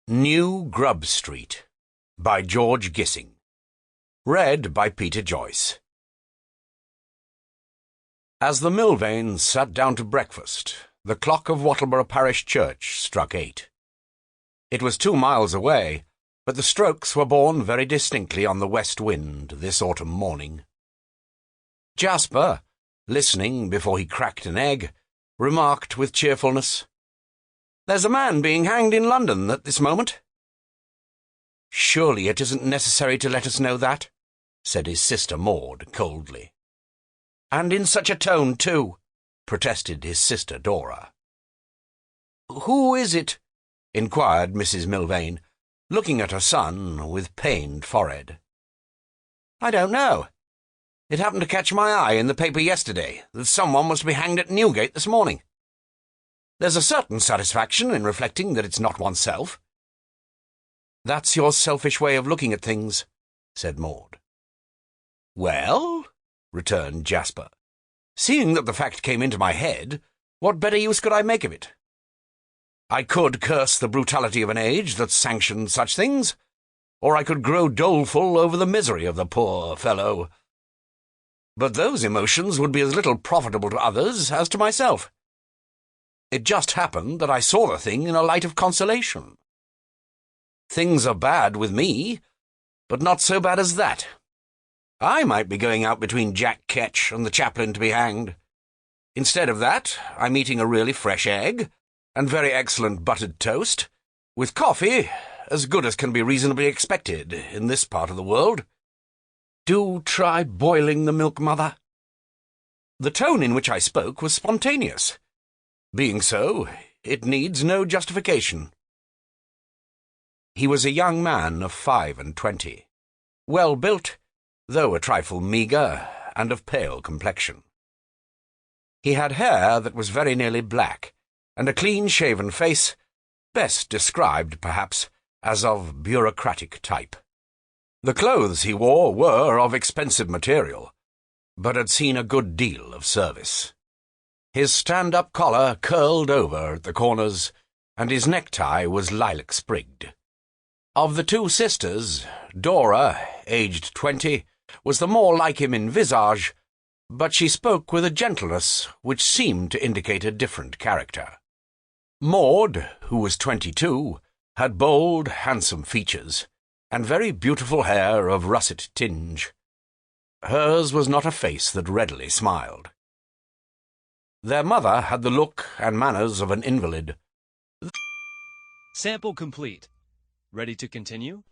New Grub Street by George Gissing. Read by Peter Joyce. As the Milvains sat down to breakfast, the clock of Wattleborough Parish Church struck 8. It was 2 miles away, but the strokes were borne very distinctly on the west wind this autumn morning. Jasper, listening before he cracked an egg, remarked with cheerfulness, "There's a man being hanged in London at this moment." "Surely it isn't necessary to let us know that," said his sister Maud coldly. "And in such a tone, too," protested his sister Dora. "Who is it?" inquired Mrs. Milvain, looking at her son with pained forehead. "I don't know. It happened to catch my eye in the paper yesterday that someone was to be hanged at Newgate this morning. There's a certain satisfaction in reflecting that it's not oneself." "That's your selfish way of looking at things," said Maud. "Well," returned Jasper, "seeing that the fact came into my head, what better use could I make of it? I could curse the brutality of an age that sanctioned such things, or I could grow doleful over the misery of the poor fellow. But those emotions would be as little profitable to others as to myself. It just happened that I saw the thing in a light of consolation. Things are bad with me, but not so bad as that. I might be going out between Jack Ketch and the chaplain to be hanged. Instead of that, I'm eating a really fresh egg, and very excellent buttered toast, with coffee, as good as can be reasonably expected in this part of the world. Do try boiling the milk, Mother." The tone in which I spoke was spontaneous. Being so, it needs no justification. He was a young man of 25, well-built, though a trifle meagre, and of pale complexion. He had hair that was very nearly black, and a clean-shaven face, best described, perhaps, as of bureaucratic type. The clothes he wore were of expensive material, but had seen a good deal of service. His stand-up collar curled over at the corners, and his necktie was lilac-sprigged. Of the two sisters, Dora, aged 20, was the more like him in visage, but she spoke with a gentleness which seemed to indicate a different character. Maud, who was 22, had bold, handsome features, and very beautiful hair of russet tinge. Hers was not a face that readily smiled. Their mother had the look and manners of an invalid. Sample complete. Ready to continue?